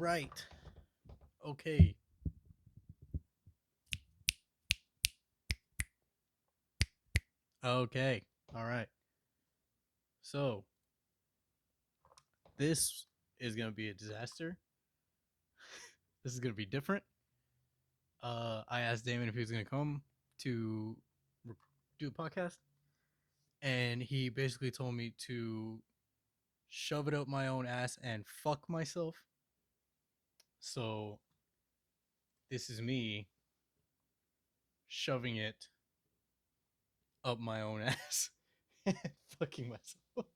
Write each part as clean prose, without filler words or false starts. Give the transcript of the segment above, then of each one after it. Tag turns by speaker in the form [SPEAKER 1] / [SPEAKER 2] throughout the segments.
[SPEAKER 1] right. Okay. Okay. All right. So this is gonna be a disaster. This is gonna be different. I asked Damon if he was gonna come to do a podcast, and he basically told me to shove it up my own ass and fuck myself. So this is me shoving it up my own ass and fucking myself.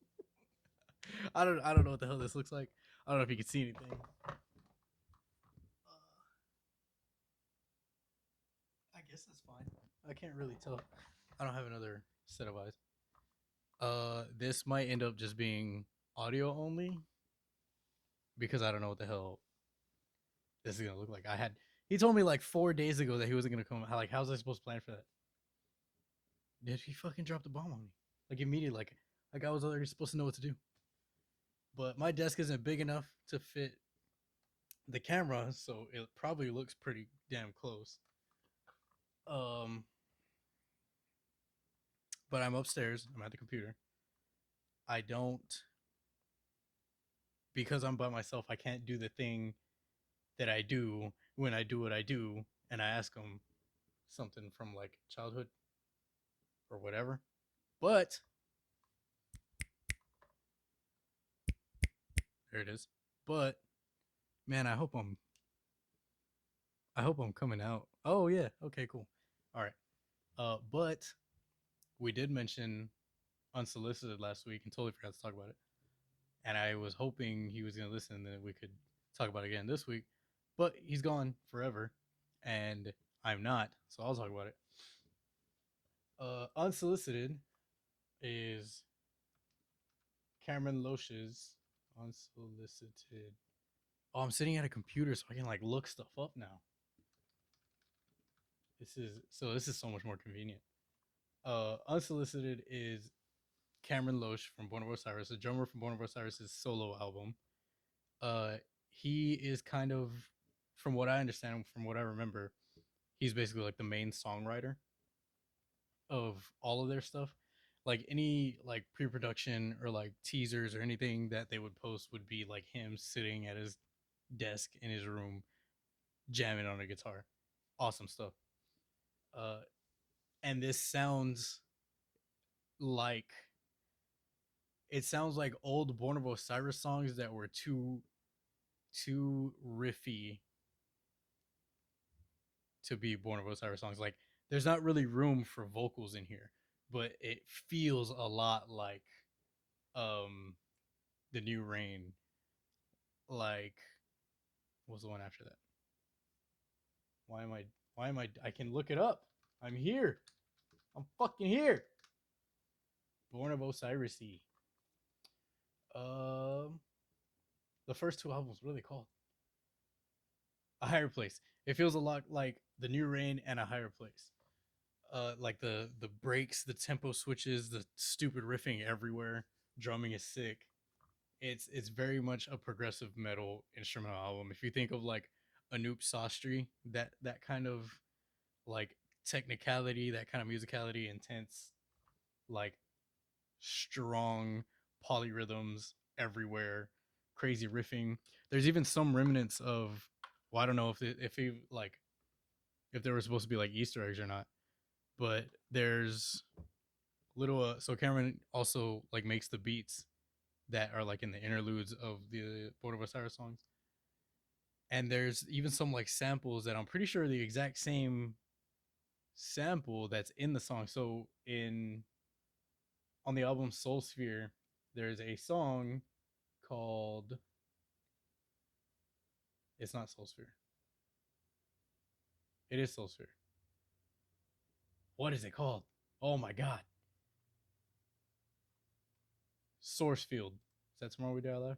[SPEAKER 1] I don't know what the hell this looks like. I don't know if you can see anything. I guess that's fine. I can't really tell. I don't have another set of eyes. This might end up just being audio only because I don't know what the hell this is gonna look like. He told me like 4 days ago that he wasn't gonna come. Like, how's I supposed to plan for that? Did he fucking drop the bomb on me? Like immediately, like I was already supposed to know what to do. But my desk isn't big enough to fit the camera, so it probably looks pretty damn close. Um, but I'm upstairs. I'm at the computer. I don't because I'm by myself. I can't do the thing that I do when I do what I do, and I ask them something from like childhood or whatever. But there it is. But man, I hope I'm coming out. Oh yeah. Okay. Cool. All right. But we did mention Unsolicited last week and totally forgot to talk about it. And I was hoping he was gonna listen and then we could talk about it again this week. But he's gone forever, and I'm not, so I'll talk about it. Unsolicited is Cameron Loach's Unsolicited. Oh, I'm sitting at a computer so I can like look stuff up now. This is so much more convenient. Unsolicited is Cameron Loach from Born of Osiris, the drummer from Born of Osiris' solo album. Uh, he is kind of, from what I understand, from what I remember, he's basically like the main songwriter of all of their stuff. Like any like pre-production or like teasers or anything that they would post would be like him sitting at his desk in his room jamming on a guitar. Awesome stuff. Uh, and this sounds like old Born of Osiris songs that were too riffy to be Born of Osiris songs. Like there's not really room for vocals in here, but it feels a lot like um the New Rain. Like what was the one after that? Why am I can look it up. I'm here. I'm fucking here. Born of Osiris. Um the first two albums, what are they called? A Higher Place. It feels a lot like the New Rain and A Higher Place. Like the breaks, the tempo switches, the stupid riffing everywhere. Drumming is sick. It's very much a progressive metal instrumental album. If you think of like Anoop Sastry, that kind of like technicality, that kind of musicality, intense, like strong polyrhythms everywhere, crazy riffing. There's even some remnants of, well, I don't know if he like if there were supposed to be like Easter eggs or not, but there's little. So Cameron also like makes the beats that are like in the interludes of the Born of Osiris songs, and there's even some like samples that I'm pretty sure are the exact same sample that's in the song. So in on the album Soul Sphere, there's a song called, it's not Soul Sphere. It is Soul Sphere. What is it called? Oh my god. Source Field. Is that Tomorrow We Die Alive?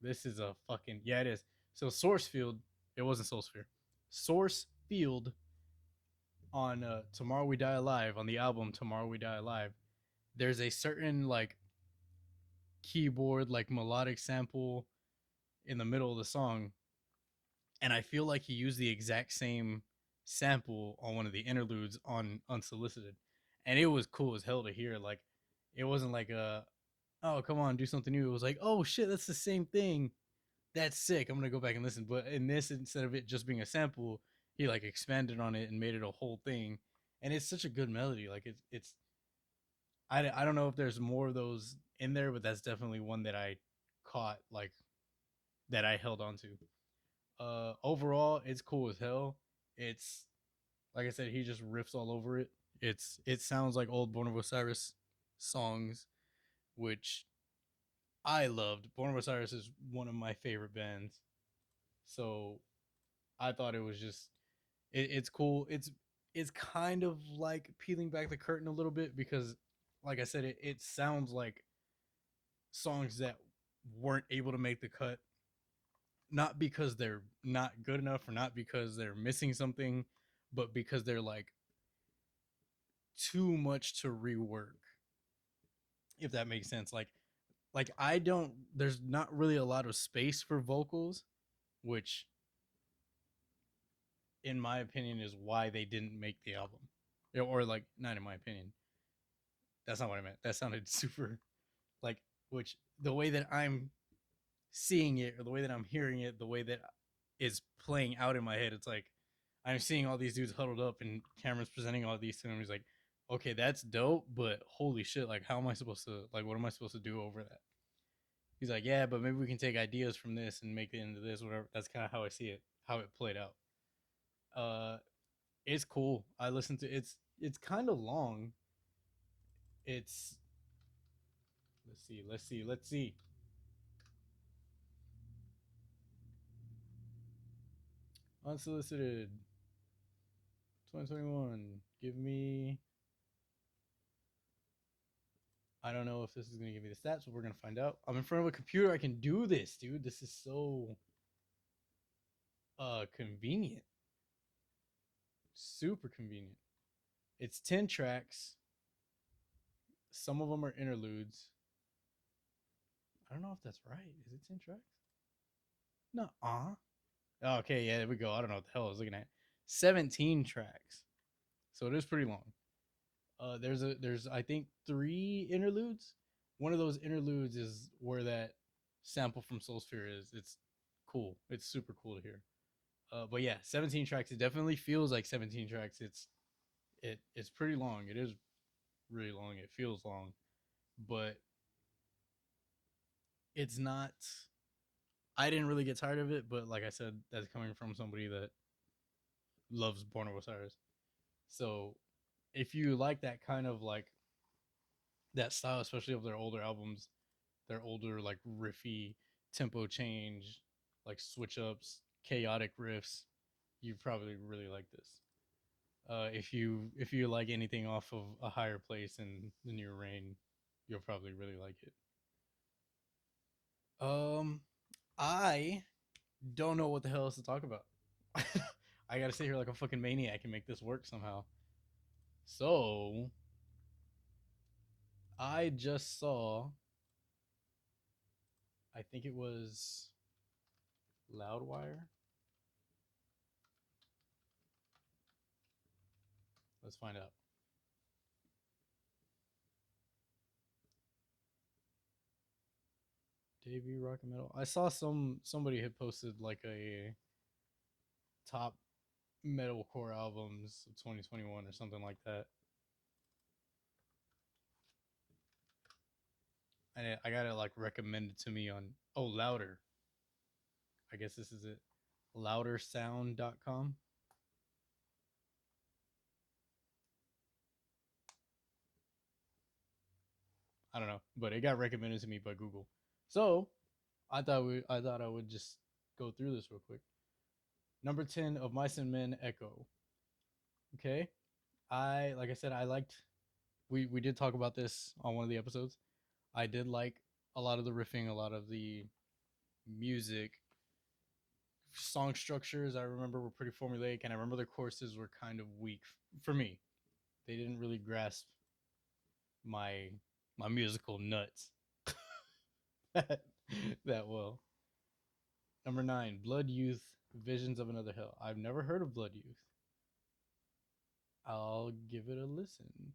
[SPEAKER 1] This is a fucking, yeah, it is. So Source Field, it wasn't Soul Sphere. Source Field on Tomorrow We Die Alive, on the album Tomorrow We Die Alive, there's a certain like keyboard like melodic sample in the middle of the song, and I feel like he used the exact same sample on one of the interludes on Unsolicited, and it was cool as hell to hear. Like, it wasn't like a, oh come on, do something new. It was like, oh shit, that's the same thing. That's sick. I'm gonna go back and listen. But in this, instead of it just being a sample, he like expanded on it and made it a whole thing. And it's such a good melody. Like it's I don't know if there's more of those in there, but that's definitely one that I caught, like, that I held on to. Overall, it's cool as hell. It's like I said, he just riffs all over it. It sounds like old Born of Osiris songs, which I loved. Born of Osiris is one of my favorite bands, so I thought it was just it's cool. It's kind of like peeling back the curtain a little bit because, like I said, it sounds like songs that weren't able to make the cut, not because they're not good enough or not because they're missing something, but because they're like too much to rework. If that makes sense, like I don't. There's not really a lot of space for vocals, which, in my opinion, is why they didn't make the album. Or like, not in my opinion. That's not what I meant. That sounded super like, which the way that I'm seeing it or the way that I'm hearing it, the way that is playing out in my head, it's like I'm seeing all these dudes huddled up and Cameron's presenting all these to him. He's like, okay, that's dope, but holy shit, like, how am I supposed to, like, what am I supposed to do over that? He's like, yeah, but maybe we can take ideas from this and make it into this, whatever. That's kind of how I see it, how it played out. Uh, it's cool. I listened to it's kind of long. It's let's see. Unsolicited 2021. Give me. I don't know if this is gonna give me the stats, but we're gonna find out. I'm in front of a computer. I can do this, dude. This is so convenient. Super convenient. It's 10 tracks. Some of them are interludes. I don't know if that's right. Is it 10 tracks? No. Okay, yeah, there we go. I don't know what the hell I was looking at. 17 tracks. So it is pretty long. There's I think 3 interludes. One of those interludes is where that sample from Soul Sphere is. It's cool. It's super cool to hear. But yeah, 17 tracks. It definitely feels like 17 tracks. It's pretty long. It is really long. It feels long, but it's not. I didn't really get tired of it, but like I said, that's coming from somebody that loves Born of Osiris. So if you like that kind of like that style, especially of their older albums, their older like riffy tempo change, like switch ups, chaotic riffs, you probably really like this. If you like anything off of A Higher Place and The New Rain, you'll probably really like it. Um, I don't know what the hell else to talk about. I gotta sit here like a fucking maniac and make this work somehow. So I just saw. I think it was Loudwire. Let's find out. Debut rock and metal. I saw somebody had posted like a top metalcore albums of 2021 or something like that. And I got it like recommended to me on Louder. I guess this is it. Loudersound.com. I don't know, but it got recommended to me by Google. So I thought I would just go through this real quick. Number 10 of Mice and Men Echo. Okay. I like I said, I liked we did talk about this on one of the episodes. I did like a lot of the riffing, a lot of the music. Song structures I remember were pretty formulaic, and I remember the choruses were kind of weak for me. They didn't really grasp my my musical nuts that well. Number 9, Blood Youth, Visions of Another Hell. I've never heard of Blood Youth. I'll give it a listen.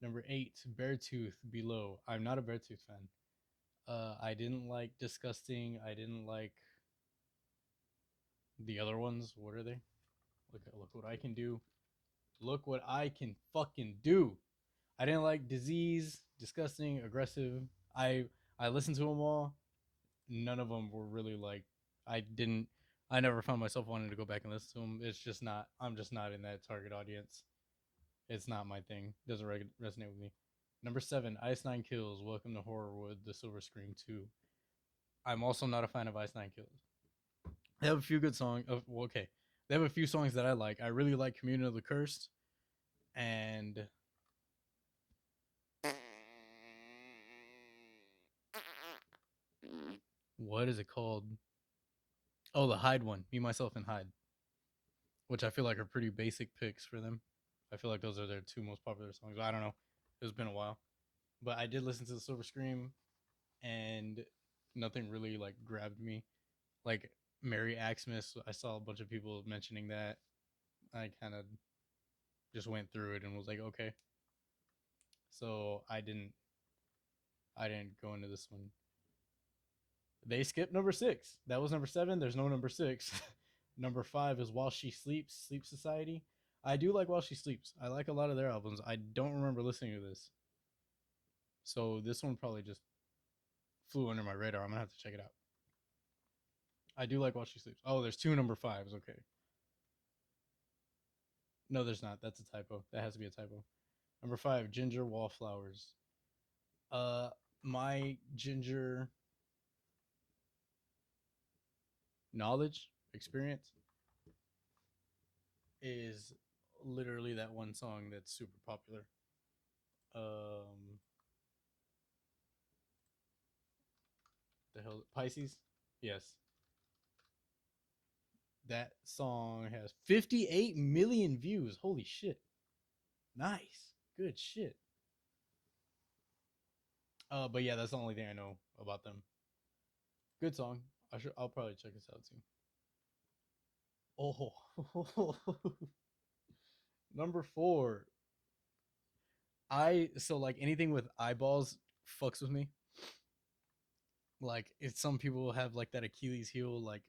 [SPEAKER 1] Number 8, Beartooth, Below. I'm not a Beartooth fan. I didn't like Disgusting. I didn't like the other ones. What are they? Look what I can do. Look what I can fucking do. I didn't like Disease, Disgusting, Aggressive. I I listened to them all. None of them were really like. I didn't. I never found myself wanting to go back and listen to them. It's just not. I'm just not in that target audience. It's not my thing. Doesn't resonate with me. Number 7, Ice Nine Kills. Welcome to Horrorwood. The Silver Scream 2. I'm also not a fan of Ice Nine Kills. They have a few good songs. Well, okay, they have a few songs that I like. I really like Communion of the Cursed, and what is it called? Oh, the Hyde one. Me, Myself, and Hyde, which I feel like are pretty basic picks for them. I feel like those are their two most popular songs. I don't know. It's been a while, but I did listen to the Silver Scream, and nothing really like grabbed me. Like Mary Axmas, I saw a bunch of people mentioning that. I kind of just went through it and was like, okay. So I didn't go into this one. They skipped number 6. That was number 7. There's no number 6. Number 5 is While She Sleeps, Sleep Society. I do like While She Sleeps. I like a lot of their albums. I don't remember listening to this. So this one probably just flew under my radar. I'm going to have to check it out. I do like While She Sleeps. Oh, there's two number 5s. Okay. No, there's not. That's a typo. That has to be a typo. Number 5, Ginger Wallflowers. Uh, my ginger knowledge, experience is literally that one song that's super popular. Um, the hell, Pisces? Yes. That song has 58 million views. Holy shit. Nice. Good shit. But yeah, that's the only thing I know about them. Good song. I'll probably check this out too. Oh, number 4. So like anything with eyeballs fucks with me. Like it's some people have like that Achilles heel, like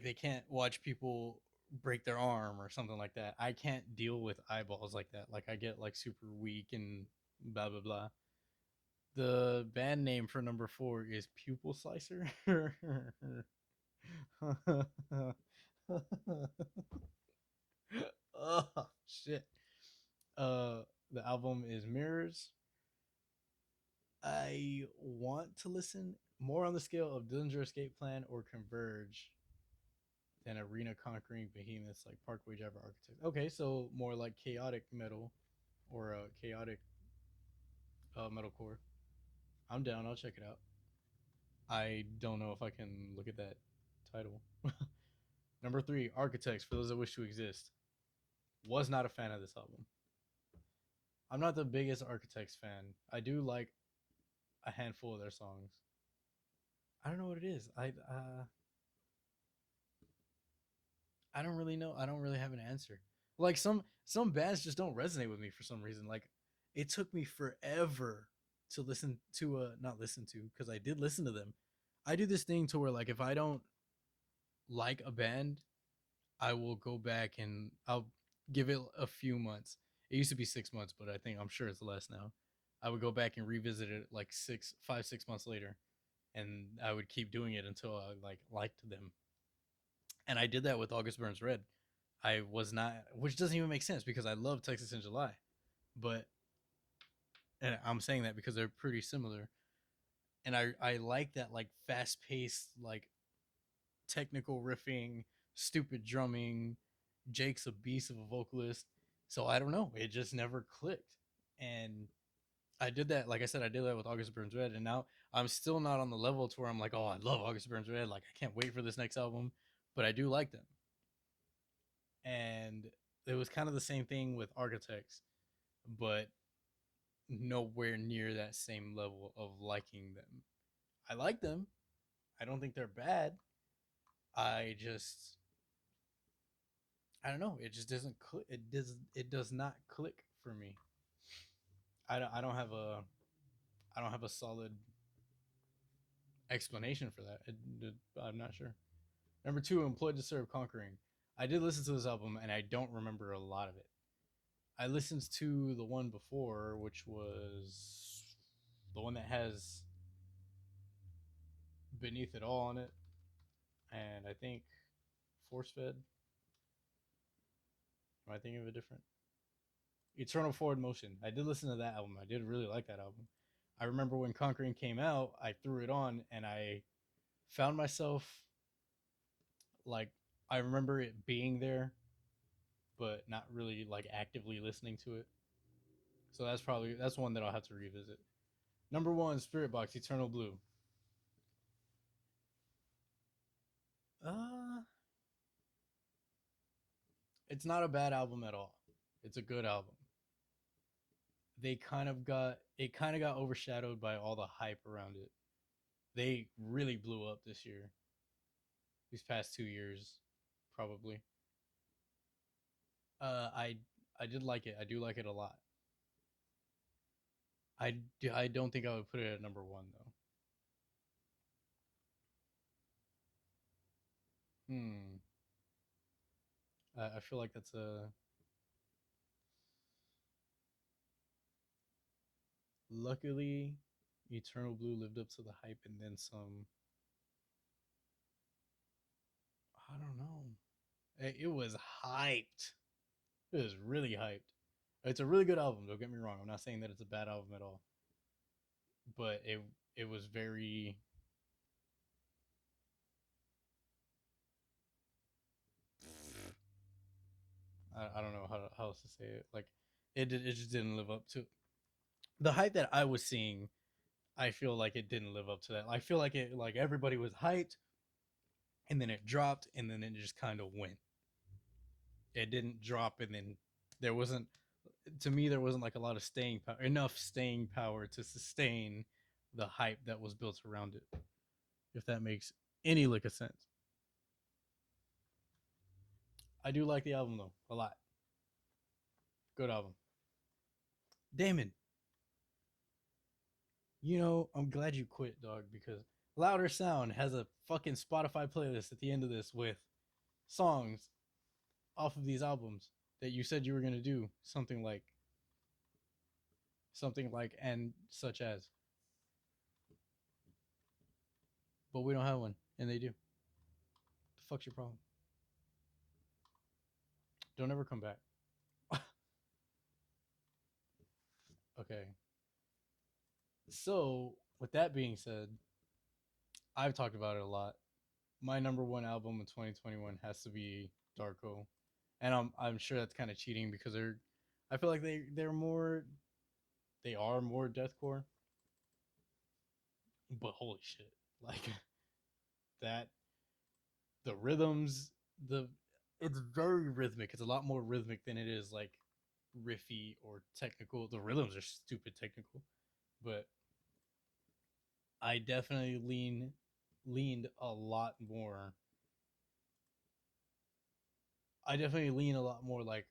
[SPEAKER 1] they can't watch people break their arm or something like that. I can't deal with eyeballs like that. Like I get like super weak and blah blah blah. The band name for number 4 is Pupil Slicer. Oh shit. Uh, the album is Mirrors. I want to listen more on the scale of Dillinger Escape Plan or Converge than arena conquering behemoths like Parkway Driver Architect. Okay, so more like chaotic metal or chaotic metalcore. I'm down. I'll check it out. I don't know if I can look at that title. Number 3, Architects. For those that wish to exist, was not a fan of this album. I'm not the biggest Architects fan. I do like a handful of their songs. I don't know what it is. I don't really know. I don't really have an answer. Like some bands just don't resonate with me for some reason. Like it took me forever to listen to not listen to because I did listen to them. I do this thing to where like if I don't like a band, I will go back and I'll give it a few months. It used to be 6 months, but I'm sure it's less now. I would go back and revisit it like 6 months later, and I would keep doing it until I like liked them. And I did that with August Burns Red. I was not, which doesn't even make sense because I love Texas in July, but and I'm saying that because they're pretty similar, and I like that like fast paced like technical riffing, stupid drumming. Jake's a beast of a vocalist, so I don't know, it just never clicked, and I did that. Like I said, I did that with August Burns Red, and now I'm still not on the level to where I'm like, oh, I love August Burns Red. Like I can't wait for this next album, but I do like them. And it was kind of the same thing with Architects, but nowhere near that same level of liking them. I like them. I don't think they're bad. I just I don't know. It just doesn't click. It does not click for me. I don't have a solid explanation for that. I'm not sure. Number two, Employed to Serve Conquering. I did listen to this album and I don't remember a lot of it. I listened to the one before, which was the one that has Beneath It All on it, and I think Force Fed. Am I thinking of a different? Eternal Forward Motion. I did listen to that album. I did really like that album. I remember when Conquering came out, I threw it on and I found myself like I remember it being there, but not really like actively listening to it. So that's one that I'll have to revisit. Number one, Spirit Box, Eternal Blue. Uh, it's not a bad album at all. It's a good album. They kind of got overshadowed by all the hype around it. They really blew up this year. These past 2 years, probably. I did like it. I do like it a lot. I don't think I would put it at number one though. Hmm. I feel like that's a luckily Eternal Blue lived up to the hype and then some. I don't know. It was hyped. It was really hyped. It's a really good album. Don't get me wrong. I'm not saying that it's a bad album at all, but it was very. I don't know how else to say it. Like it just didn't live up to the hype that I was seeing. I feel like it didn't live up to that. I feel like it like everybody was hyped, and then it dropped, and then it just kind of went. It didn't drop, and then there wasn't. To me, there wasn't like a lot of staying power, enough staying power to sustain the hype that was built around it. If that makes any lick of sense. I do like the album though a lot. Good album. Damon, I'm glad you quit, dog, because Louder Sound has a fucking Spotify playlist at the end of this with songs off of these albums that you said you were gonna do something like and such as, but we don't have one, and they do. The fuck's your problem? Don't ever come back. Okay. So with that being said, I've talked about it a lot. My number one album in 2021 has to be Darko, and I'm sure that's kind of cheating because I feel like they are more deathcore, but holy shit, like that the rhythms the it's very rhythmic. It's a lot more rhythmic than it is like riffy or technical. The rhythms are stupid technical, but I definitely leaned a lot more. I definitely lean a lot more like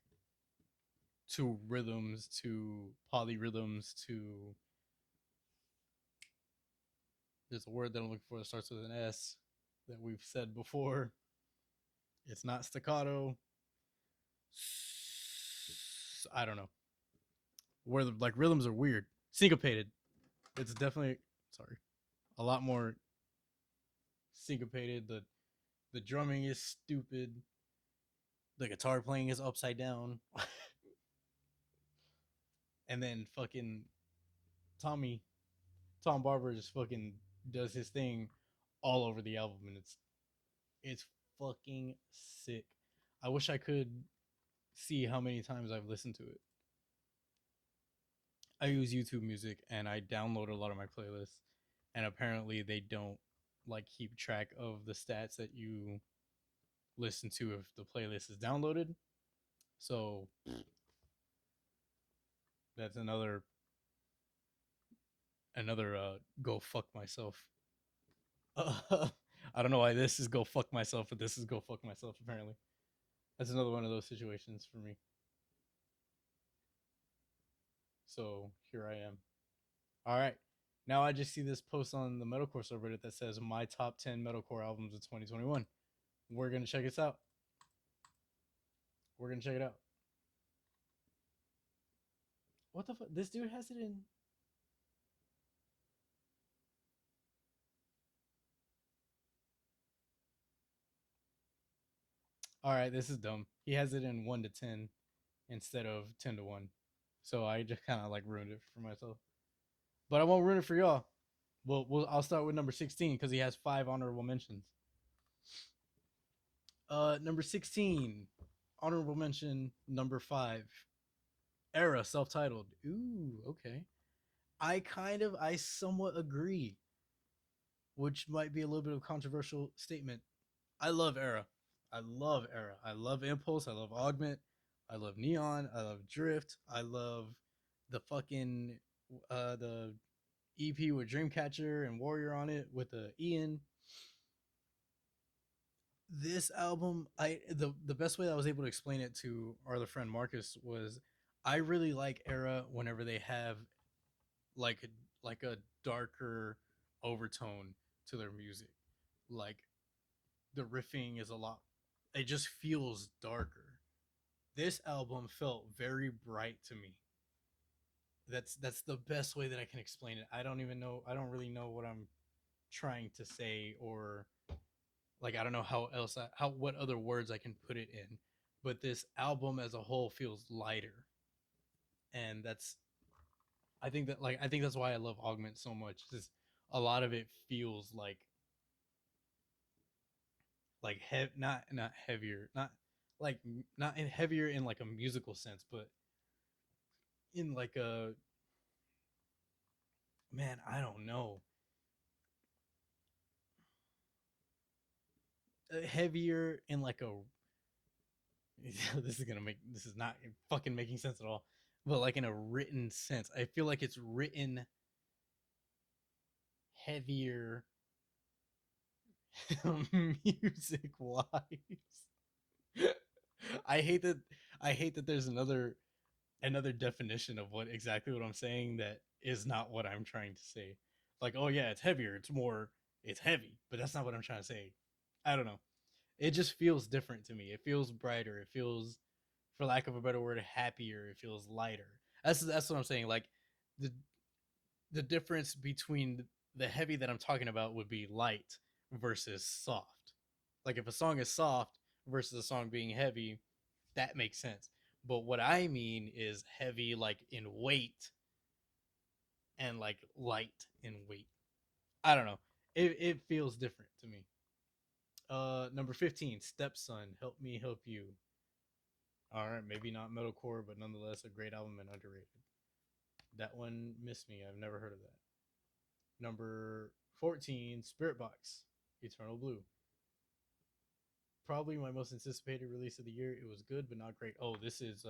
[SPEAKER 1] to rhythms, to polyrhythms, to there's a word that I'm looking for that starts with an S that we've said before. It's not staccato. I don't know. Where the like rhythms are weird. Syncopated. It's definitely sorry. A lot more syncopated. The drumming is stupid. The guitar playing is upside down. And then fucking Tommy Tom Barber just fucking does his thing all over the album, and it's fucking sick. I wish I could see how many times I've listened to it. I use YouTube Music and I download a lot of my playlists, and apparently they don't like keep track of the stats that you listen to if the playlist is downloaded. So that's another Another go fuck myself. I don't know why this is go fuck myself, but this is go fuck myself. Apparently, that's another one of those situations for me. So here I am. All right. Now I just see this post on the metalcore subreddit that says my top 10 metalcore albums of 2021. We're gonna check this out. We're gonna check it out. What the fuck? This dude has it in. All right, this is dumb. He has it in 1 to 10 instead of 10 to 1. So I just kind of like ruined it for myself. But I won't ruin it for y'all. I'll start with number 16 because he has 5 honorable mentions. Number 16, honorable mention number 5, Era, self-titled. Ooh, okay. I somewhat agree, which might be a little bit of a controversial statement. I love Era. I love Era. I love Impulse. I love Augment. I love Neon. I love Drift. I love the fucking the EP with Dreamcatcher and Warrior on it with the Ian. This album, the best way that I was able to explain it to our other friend Marcus was I really like Era whenever they have like a darker overtone to their music. Like the riffing is a lot, it just feels darker. This album felt very bright to me. That's the best way that I can explain it. I don't really know what I'm trying to say, or like I don't know how what other words I can put it in. But this album as a whole feels lighter. And I think that's why I love Augment so much. Is a lot of it feels not heavier, like not in heavier in like a musical sense, but in like a, man, I don't know, heavier in like a this is not fucking making sense at all, but like in a written sense, I feel like it's written heavier music wise. I hate that I hate that there's another definition of what exactly what I'm saying that is not what I'm trying to say. Like, oh yeah, it's heavier, it's heavy, but that's not what I'm trying to say. I don't know. It just feels different to me. It feels brighter. It feels, for lack of a better word, happier. It feels lighter. That's what I'm saying. Like the the difference between the heavy that I'm talking about would be light versus soft. Like if a song is soft versus a song being heavy, that makes sense. But what I mean is heavy like in weight and like light in weight. I don't know. It feels different to me. Number 15, Stepson, Help Me Help You. All right, maybe not metalcore, but nonetheless a great album and underrated. That one missed me. I've never heard of that. Number 14, Spirit Box, Eternal Blue. Probably my most anticipated release of the year. It was good but not great. Oh, this is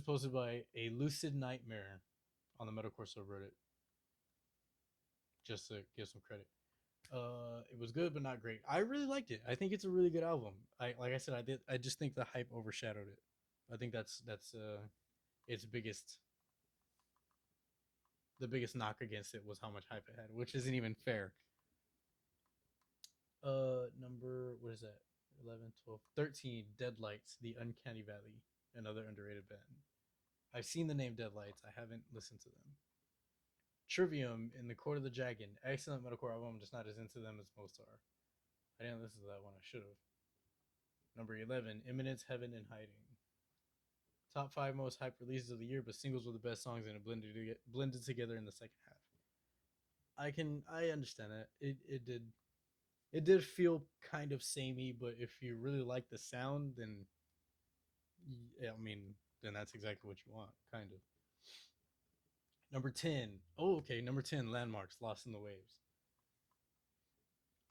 [SPEAKER 1] posted by a Lucid Nightmare on the Metalcore subreddit. Just to give some credit. It was good but not great. I really liked it. I think it's a really good album. I said, I just think the hype overshadowed it. I think that's its biggest the biggest knock against it was how much hype it had, which isn't even fair. Number, what is that? 11, 12, 13, Deadlights, The Uncanny Valley, another underrated band. I've seen the name Deadlights. I haven't listened to them. Trivium, In the Court of the Dragon, excellent metalcore album, just not as into them as most are. I didn't listen to that one. I should have. Number 11, Imminence, Heaven, and Hiding. Top 5 most hype releases of the year, but singles were the best songs and it blended together in the second half. I understand that. It did feel kind of samey, but if you really like the sound, then yeah, I mean, then that's exactly what you want, kind of. Number 10. Oh, okay. Number 10, Landmarks, Lost in the Waves.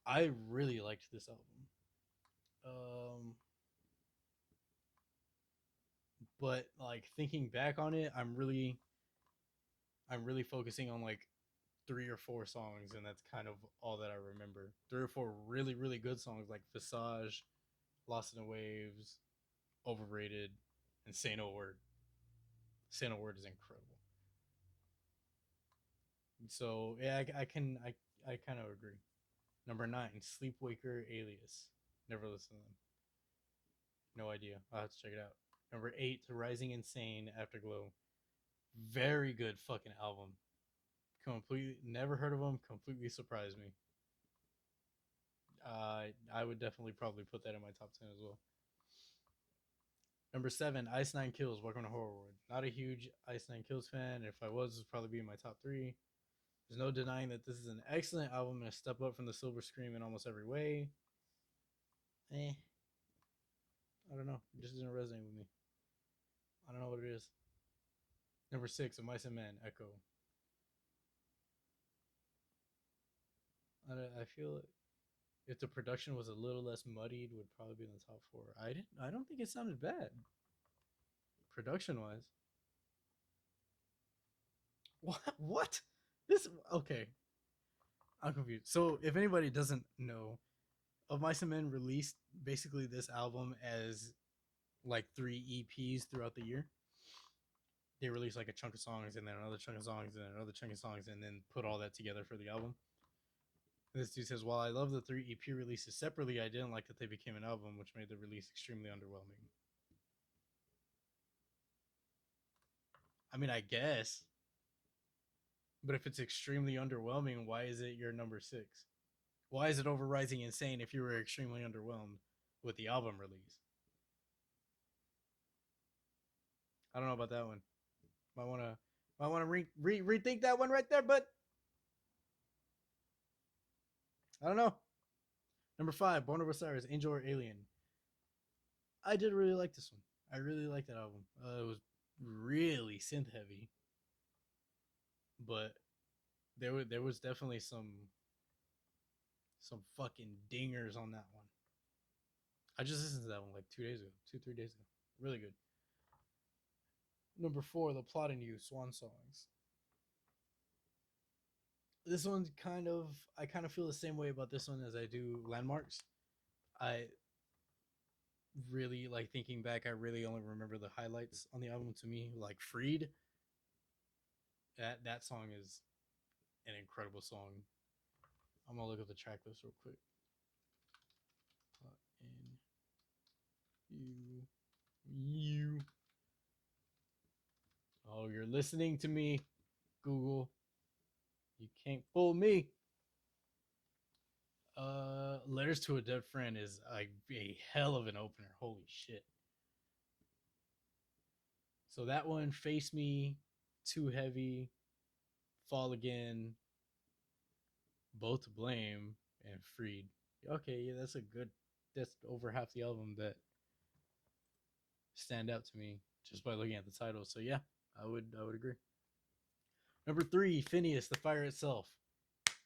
[SPEAKER 1] I really liked this album. Um, but like thinking back on it, I'm really I'm really focusing on like 3 or 4 songs, and that's kind of all that I remember. 3 or 4 really, really good songs like Visage, Lost in the Waves, Overrated, and Say No Word. Say No Word is incredible. So yeah, I kind of agree. Number 9, Sleepwaker Alias. Never listened to them. No idea. I'll have to check it out. Number 8, Rising Insane Afterglow. Very good fucking album. Completely never heard of them. Completely surprised me. I would definitely probably put that in my top 10 as well. Number 7, Ice Nine Kills. Welcome to Horror World. Not a huge Ice Nine Kills fan. If I was, it'd probably be in my top 3. There's no denying that this is an excellent album and a step up from the Silver Scream in almost every way. I don't know. It just doesn't resonate with me. I don't know what it is. Number 6, of Mice and Men, Echo. I feel like if the production was a little less muddied, would probably be in the top 4. I don't think it sounded bad, production wise. What? What? This okay? I'm confused. So if anybody doesn't know, Of Mice and Men released basically this album as like 3 EPs throughout the year. They released like a chunk of songs and then another chunk of songs and then another chunk of songs and then put all that together for the album. This dude says, while I love the 3 EP releases separately, I didn't like that they became an album, which made the release extremely underwhelming. I mean, I guess. But if it's extremely underwhelming, why is it your number 6? Why is it over Rising Insane if you were extremely underwhelmed with the album release? I don't know about that one. Might want to rethink that one right there, but I don't know. Number 5, Born of Osiris, Angel or Alien. I did really like this one. I really liked that album. It was really synth heavy, but there was definitely some fucking dingers on that one. I just listened to that one like 2 days ago, 2 3 days ago. Really good. Number 4, The Plot in You, Swan Songs. This one's I kind of feel the same way about this one as I do Landmarks. I really like thinking back. I really only remember the highlights on the album. To me, like Freed. That song is an incredible song. I'm gonna look at the track list real quick. In you. Oh, you're listening to me, Google. You can't fool me. Letters to a Dead Friend is a hell of an opener. Holy shit. So that one, Face Me, Too Heavy, Fall Again, Both to Blame, and Freed. Okay, yeah, that's over half the album that stand out to me just by looking at the title. So yeah, I would agree. Number 3, Phineas, The Fire Itself.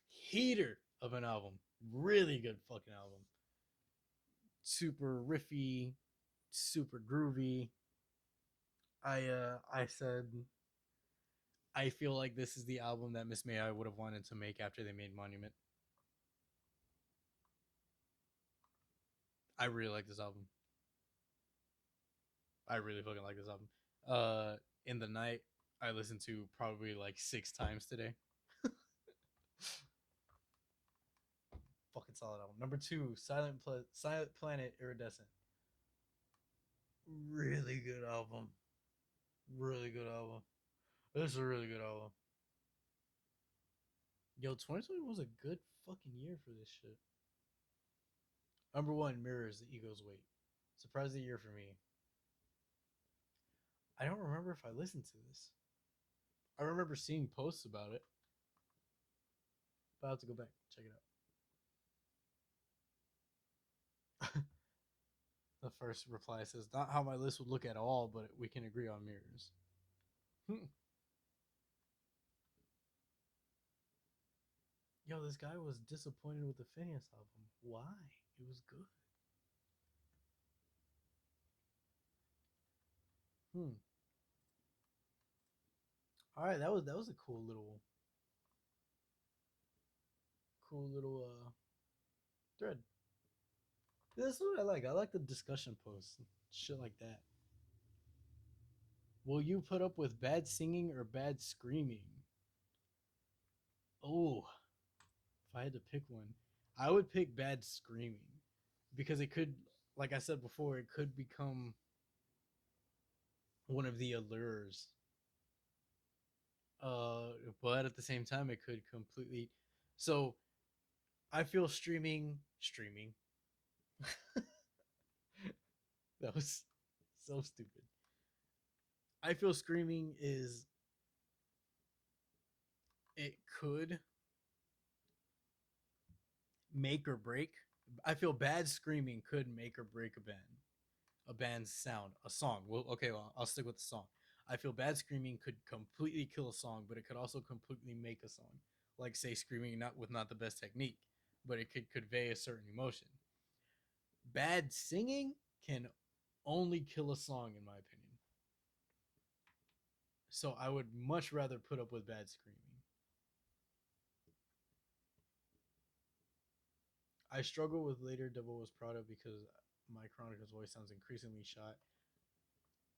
[SPEAKER 1] Heater of an album. Really good fucking album. Super riffy, super groovy. I said I feel like this is the album that Miss May I would have wanted to make after they made Monument. I really like this album. I really fucking like this album. In the Night, I listened to probably like 6 times today. Fucking solid album. Number 2, Silent Planet, Iridescent. Really good album. Really good album. This is a really good album. Yo, 2020 was a good fucking year for this shit. Number 1, Mirrors, The Ego's Weight. Surprising year for me. I don't remember if I listened to this. I remember seeing posts about it, but I'll have to go back check it out. The first reply says, "Not how my list would look at all, but we can agree on Mirrors." Yo, this guy was disappointed with the Phineas album. Why? It was good. Hmm. All right, that was a cool little thread. This is what I like. I like the discussion posts, shit like that. Will you put up with bad singing or bad screaming? Oh, if I had to pick one, I would pick bad screaming because it could, like I said before, it could become one of the allures. Uh, but at the same time, it could completely. So I feel streaming. That was so stupid. I feel screaming is it could make or break. I feel bad screaming could make or break a band's sound, a song. Well, okay, well, I'll stick with the song. I feel bad screaming could completely kill a song, but it could also completely make a song. Like say screaming not the best technique, but it could convey a certain emotion. Bad singing can only kill a song, in my opinion. So I would much rather put up with bad screaming. I struggle with later Devil Was Prada because my Chronicles voice sounds increasingly shot.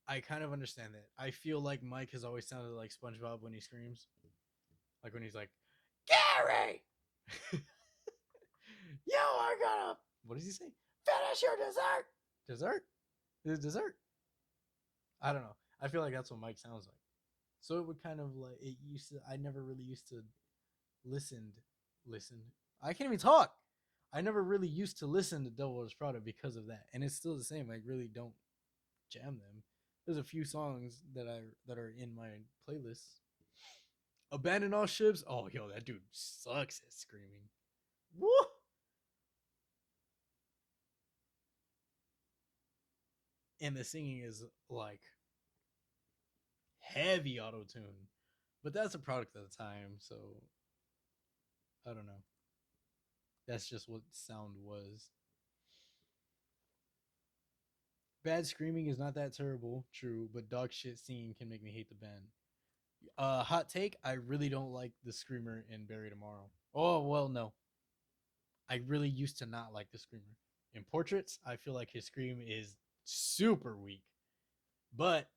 [SPEAKER 1] I kind of understand that. I feel like Mike has always sounded like SpongeBob when he screams. Like when he's like, Gary! You are gonna. What does he say? Finish your dessert! Dessert? Is it dessert? I don't know. I feel like that's what Mike sounds like. So it would kind of like. It used to. I never really used to listened. Listened. I can't even talk! I never really used to listen to Devil Wears Prada because of that. And it's still the same. I really don't jam them. There's a few songs that are in my playlist. Abandon All Ships. Oh, yo, that dude sucks at screaming. Woo! And the singing is like heavy auto tune, but that's a product of the time, so I don't know. That's just what sound was. Bad screaming is not that terrible, true, but dog shit singing can make me hate the band. Hot take: I really don't like the screamer in Bury Tomorrow. Oh well, no, I really used to not like the screamer. In Portraits, I feel like his scream is super weak, but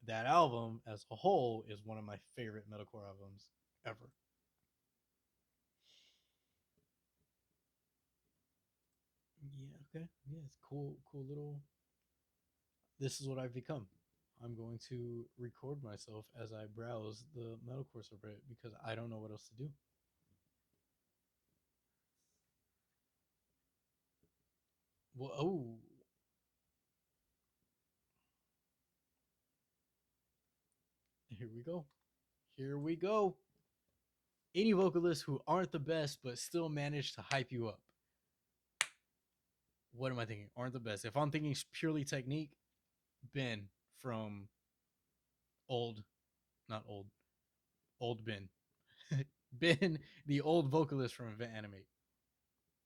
[SPEAKER 1] that album as a whole is one of my favorite metalcore albums ever. Yeah, okay. Yeah, it's cool little. This is what I've become. I'm going to record myself as I browse the metalcore subreddit because I don't know what else to do. Well, oh, here we go. Here we go. Any vocalists who aren't the best but still manage to hype you up. What am I thinking? Aren't the best. If I'm thinking purely technique, Ben from old, not old, old Ben. Ben, the old vocalist from Event Animate.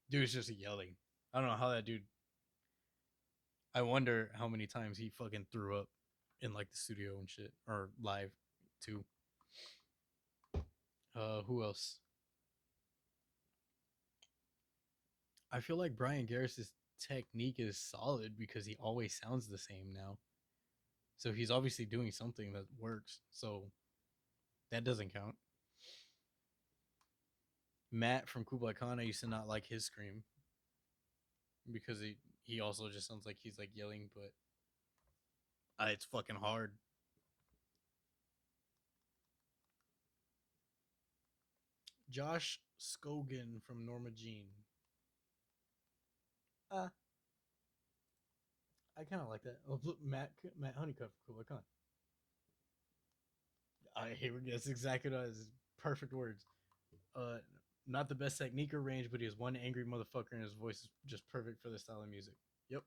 [SPEAKER 1] Dude's just yelling. I don't know how that dude. I wonder how many times he fucking threw up in like the studio and shit or live too. Who else? I feel like Brian Garris's technique is solid because he always sounds the same now. So he's obviously doing something that works. So that doesn't count. Matt from Kublai Khan, I used to not like his scream because he also just sounds like he's like yelling, but it's fucking hard. Josh Scogan from Norma Jean. Uh, I kind of like that. Oh, look, Matt Honeycutt from Kublai Khan. I hear that's exactly what his perfect words. Uh, not the best technique or range, but he is one angry motherfucker, and his voice is just perfect for this style of music. Yep,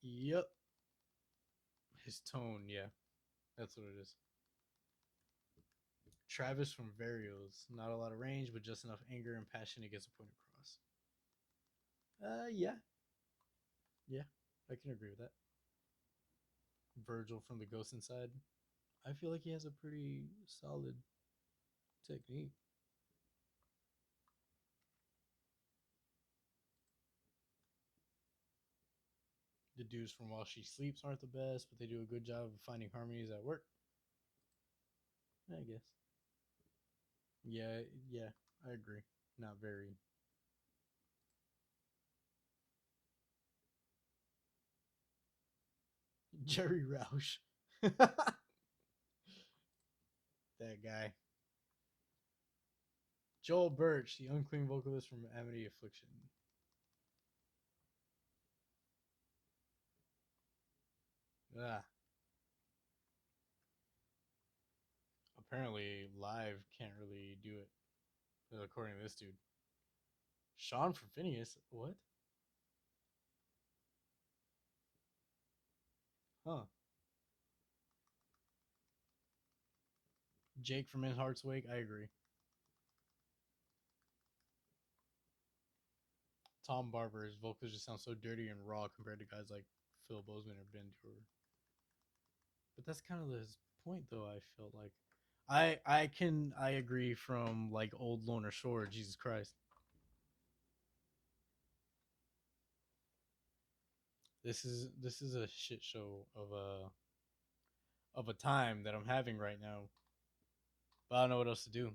[SPEAKER 1] yep. His tone, yeah, that's what it is. Travis from Varios, not a lot of range, but just enough anger and passion to get the point across. Yeah, yeah, I can agree with that. Virgil from The Ghost Inside. I feel like he has a pretty solid technique. The dudes from While She Sleeps aren't the best, but they do a good job of finding harmonies at work. I guess. Yeah, yeah, I agree. Not very. Jerry Roush. That guy. Joel Birch, the unclean vocalist from Amity Affliction. Ah, apparently live can't really do it, according to this dude. Sean from Phineas. What? Huh. Jake from In Heart's Wake. I agree. Tom Barber's vocals just sound so dirty and raw compared to guys like Phil Bozeman or Ben Tour. But that's kind of his point, though. I felt like I agree from like old Loner Shore. Jesus Christ, this is a shit show of a time that I'm having right now. But I don't know what else to do.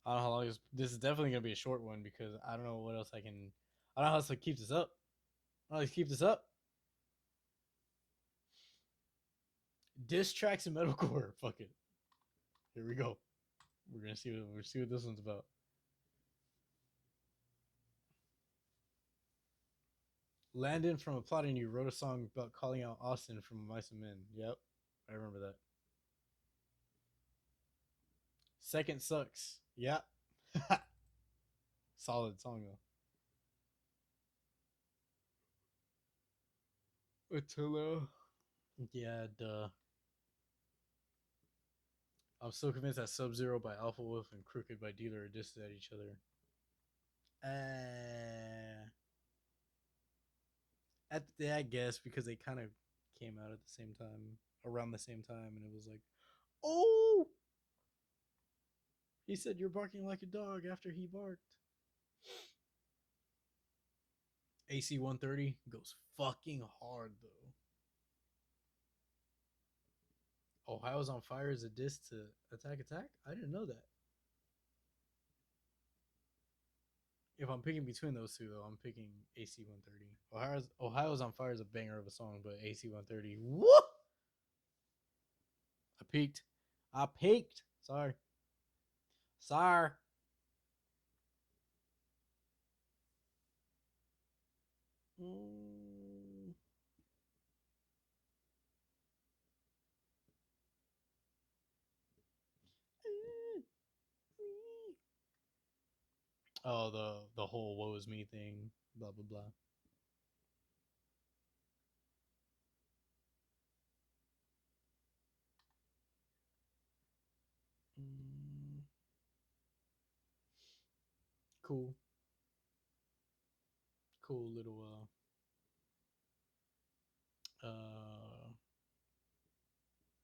[SPEAKER 1] I don't know how long this is definitely gonna be a short one because I don't know what else I can. I don't know how else to keep this up. I don't know how to keep this up. Diss tracks and metalcore. Fuck it. Here we go. We're gonna see what this one's about. Landon from Applauding You wrote a song about calling out Austin from Mice and Men. Yep, I remember that. Second sucks. Yep. Solid song though. Attila. Yeah, duh. I'm so convinced that Sub Zero by Alpha Wolf and Crooked by Dealer are dissed at each other. Uh, I guess because they kind of came out at the same time, around the same time, and it was like, oh, he said you're barking like a dog after he barked. AC 130 goes fucking hard though. Ohio's on Fire is a diss to Attack Attack? I didn't know that. If I'm picking between those two, though, I'm picking AC 130. Ohio's on Fire is a banger of a song, but AC 130, whoop! I peaked. I peaked. Sorry. Sorry. Mm. Oh, the whole woe is me thing. Blah blah blah. Mm. Cool. Cool little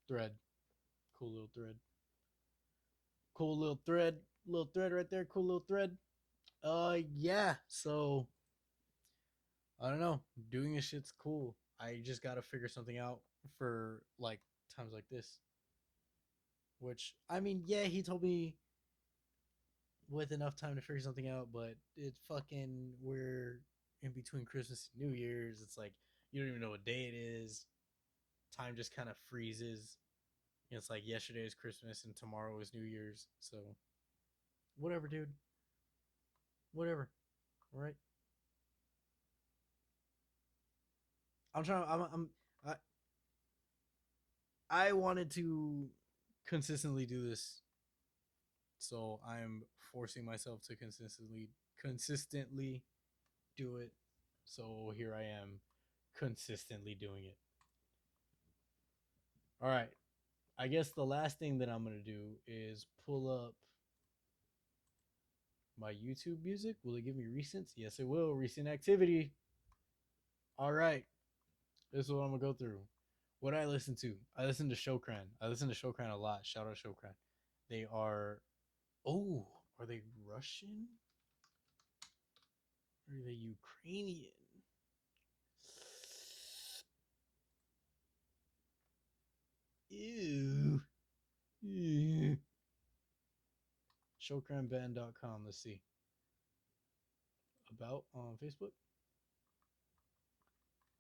[SPEAKER 1] thread. Cool little thread. Cool little thread. Little thread right there. Cool little thread. Yeah. So I don't know. Doing this shit's cool. I just gotta figure something out for like times like this. Which I mean, yeah, he told me with enough time to figure something out, but it fucking we're in between Christmas and New Year's. It's like you don't even know what day it is. Time just kind of freezes. It's like yesterday is Christmas and tomorrow is New Year's. So whatever, dude. Whatever. All right. I'm trying. I, I wanted to consistently do this, so I'm forcing myself to consistently do it. So here I am, consistently doing it. All right. I guess the last thing that I'm gonna do is pull up my YouTube music. Will it give me recents? Yes, it will. Recent activity. All right. This is what I'm gonna go through. What I listen to? I listen to Shokran. I listen to Shokran a lot. Shout out Shokran. They are. Oh, are they Russian? Or are they Ukrainian? Ew. Ew. Shokranband.com. Let's see. About on Facebook.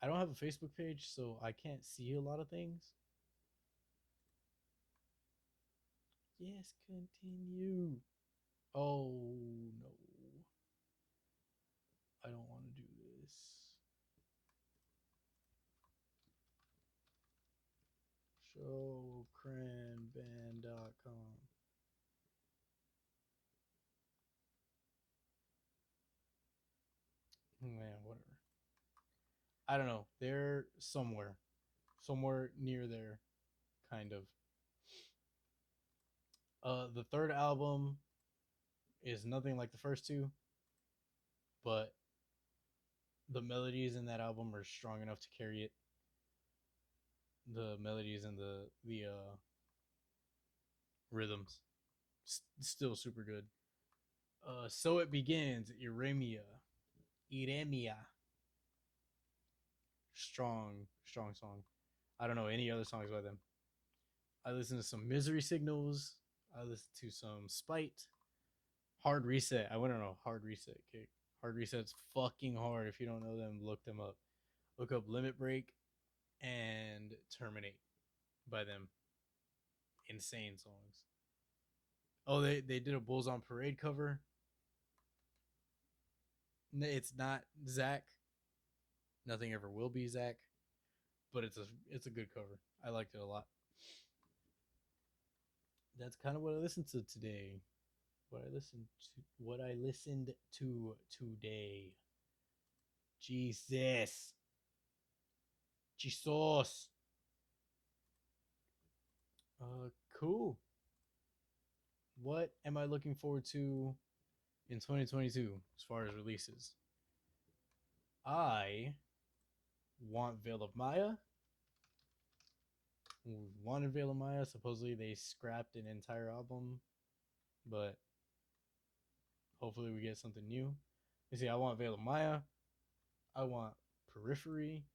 [SPEAKER 1] I don't have a Facebook page, so I can't see a lot of things. Yes, continue. Oh no. I don't want to do this. Showcranband.com. Man, whatever. I don't know. They're somewhere near there, kind of. The third album is nothing like the first two, but the melodies in that album are strong enough to carry it. The melodies and the rhythms, still super good. So it begins. Iremia, strong song. I don't know any other songs by them. I listen to some Misery Signals. I listen to some Spite. Hard Reset. I went on a Hard Reset kick. Hard Reset's fucking hard. If you don't know them, look them up. Look up Limit Break and Terminate by them. Insane songs. Oh, they did a Bulls on Parade cover. It's not Zach. Nothing ever will be Zach, but it's a good cover. I liked it a lot. That's kind of what I listened to today. What I listened to today. Jesus. Jesus. Cool. What am I looking forward to in 2022 as far as releases? I want Veil of Maya. Wanted Veil of Maya. Supposedly they scrapped an entire album, but hopefully we get something new. You see, I want Veil of Maya. I want Periphery.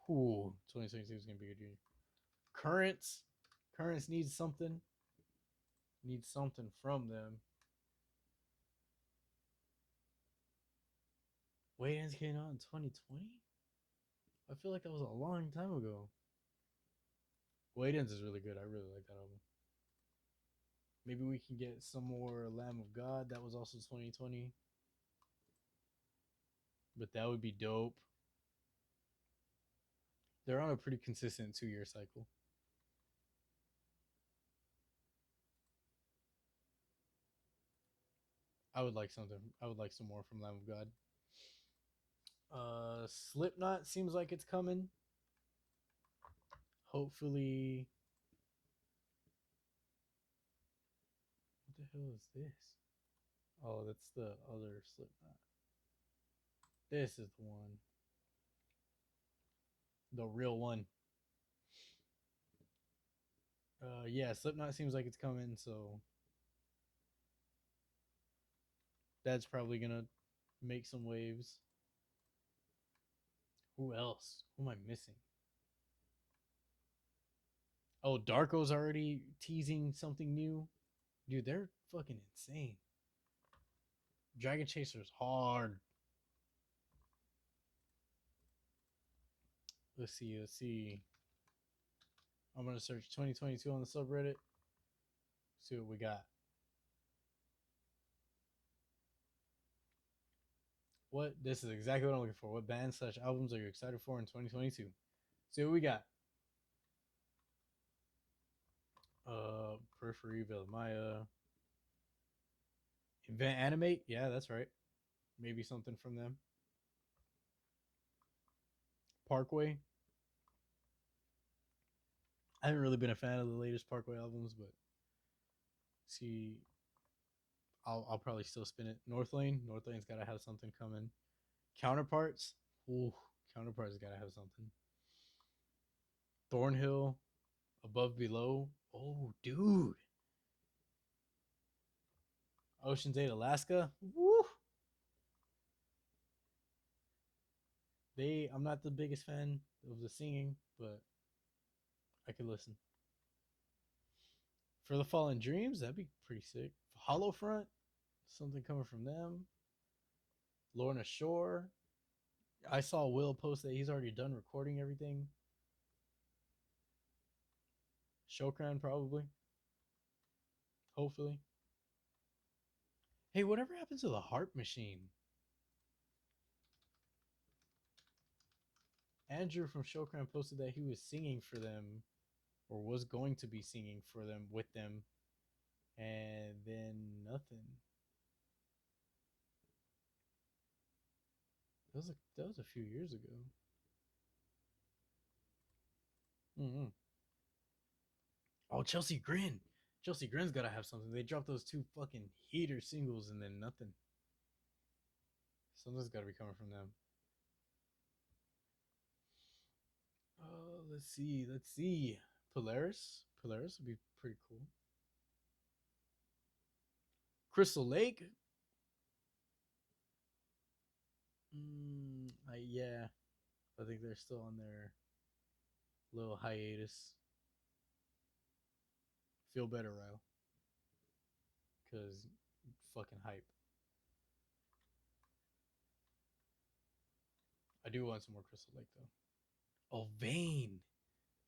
[SPEAKER 1] Ooh, 2022 is gonna be a good year. Currents. Currents needs something. Needs something from them. Wait, ends came out in 2020? I feel like that was a long time ago. Wait Ends is really good. I really like that album. Maybe we can get some more Lamb of God. That was also 2020. But that would be dope. They're on a pretty consistent 2 year cycle. I would like something. I would like some more from Lamb of God. Slipknot seems like it's coming. Hopefully. What the hell is this? Oh, that's the other Slipknot. This is the one. The real one. Yeah, Slipknot seems like it's coming, so that's probably gonna make some waves. Who else? Who am I missing? Oh, Darko's already teasing something new. Dude, they're fucking insane. Dragon Chaser's hard. Let's see. I'm gonna search 2022 on the subreddit. See what we got. What? This is exactly what I'm looking for. What bands slash albums are you excited for in 2022? See what we got. Periphery, Veil Maya. Invent Animate? Yeah, that's right. Maybe something from them. Parkway. I haven't really been a fan of the latest Parkway albums, but see, I'll probably still spin it. Northlane. Northlane's got to have something coming. Counterparts. Ooh, Counterparts got to have something. Thornhill, Above Below. Oh, dude. Ocean's 8, Alaska. Woo. I'm not the biggest fan of the singing, but I could listen. For the Fallen Dreams, that'd be pretty sick. Hollow Front, something coming from them. Lorna Shore. I saw Will post that he's already done recording everything. Shokran, probably. Hopefully. Hey, whatever happened to the Harp Machine? Andrew from Shokran posted that he was singing for them, or was going to be singing for them with them, and then nothing. That was a few years ago. Mm-hmm. Oh, Chelsea Grin. Chelsea Grin's gotta have something. They dropped those two fucking heater singles and then nothing. Something's gotta be coming from them. Let's see. Let's see. Polaris. Polaris would be pretty cool. Crystal Lake. Yeah. I think they're still on their little hiatus. Feel better, Ryle. Because fucking hype. I do want some more Crystal Lake, though. Oh, Vane.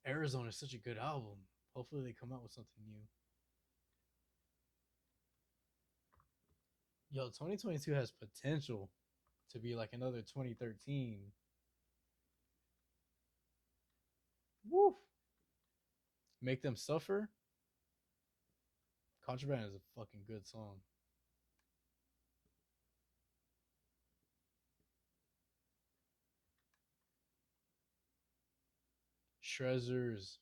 [SPEAKER 1] Arizona is such a good album. Hopefully they come out with something new. Yo, 2022 has potential to be like another 2013. Woo! Make Them Suffer. Contraband is a fucking good song. Shrezzers.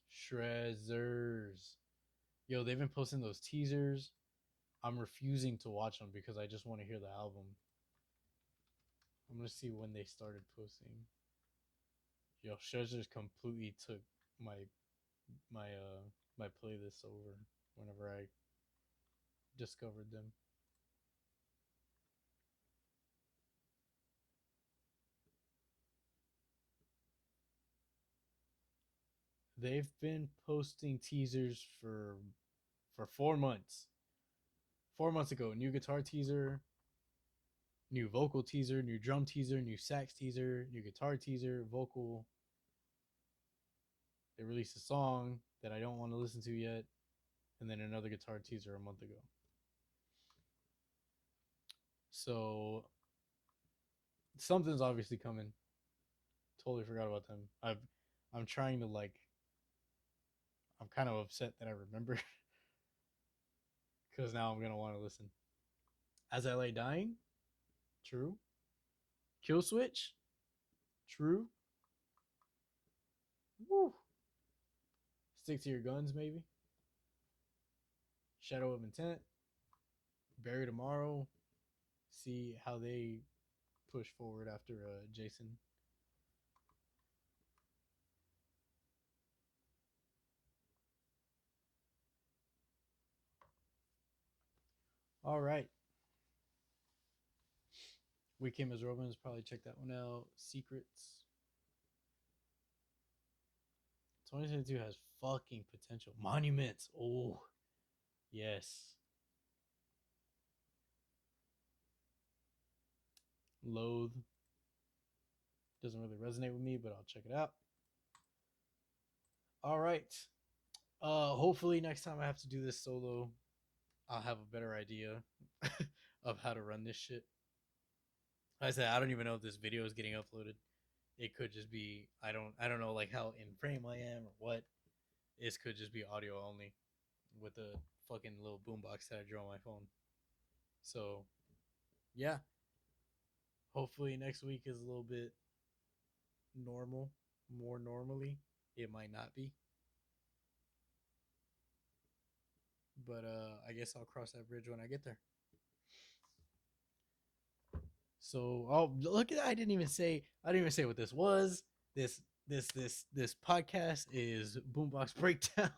[SPEAKER 1] Yo, they've been posting those teasers. I'm refusing to watch them because I just want to hear the album. I'm gonna see when they started posting. Yo, Shrezzers completely took my my playlist over whenever I discovered them. They've been posting teasers for 4 months. 4 months ago, new guitar teaser, new vocal teaser, new drum teaser, new sax teaser, new guitar teaser, vocal. They released a song that I don't want to listen to yet, and then another guitar teaser a month ago. So something's obviously coming. Totally forgot about them. I'm trying to like. I'm kind of upset that I remember because now I'm gonna want to listen. As I Lay Dying, true. Kill Switch, true. Woo. Stick to Your Guns, maybe. Shadow of Intent, Bury Tomorrow. See how they push forward after Jason. All right. Weekend as Romans, probably check that one out. Secrets. 2022 has fucking potential. Monuments. Oh, yes. Loathe. Doesn't really resonate with me, but I'll check it out. All right. Hopefully next time I have to do this solo, I'll have a better idea of how to run this shit. Like I said, I don't even know if this video is getting uploaded. It could just be I don't know like how in frame I am or what. This could just be audio only with a fucking little boombox that I drew on my phone. So yeah. Hopefully next week is a little bit normal, more normally. It might not be. But I guess I'll cross that bridge when I get there. So, oh, look at that. I didn't even say what this was. This This podcast is Boombox Breakdown.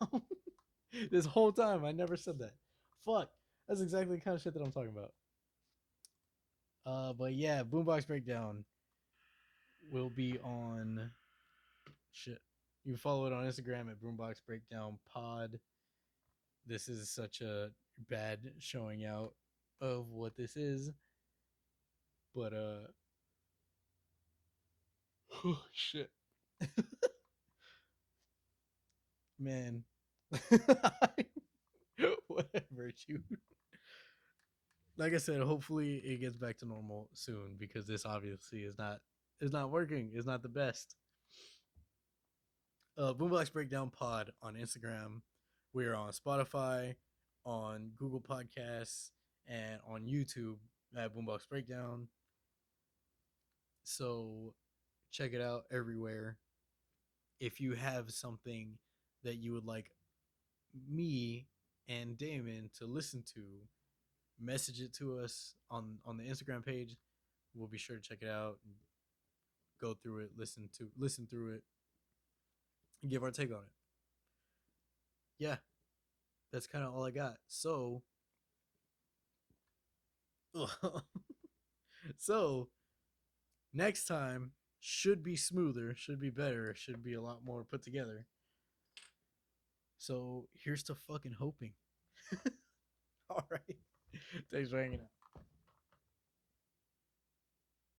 [SPEAKER 1] This whole time I never said that. Fuck. That's exactly the kind of shit that I'm talking about. But yeah, Boombox Breakdown will be on shit. You can follow it on Instagram at Boombox Breakdown Pod. This is such a bad showing out of what this is. But oh shit. Man. Whatever, dude. Like I said, hopefully it gets back to normal soon because this obviously is not working. It's not the best. Boombox Breakdown Pod on Instagram. We are on Spotify, on Google Podcasts, and on YouTube at Boombox Breakdown. So check it out everywhere. If you have something that you would like me and Damon to listen to, message it to us on the Instagram page. We'll be sure to check it out, go through it, listen through it, and give our take on it. Yeah, that's kind of all I got. So next time should be smoother, should be better, should be a lot more put together. So here's to fucking hoping. All right. Thanks for hanging out.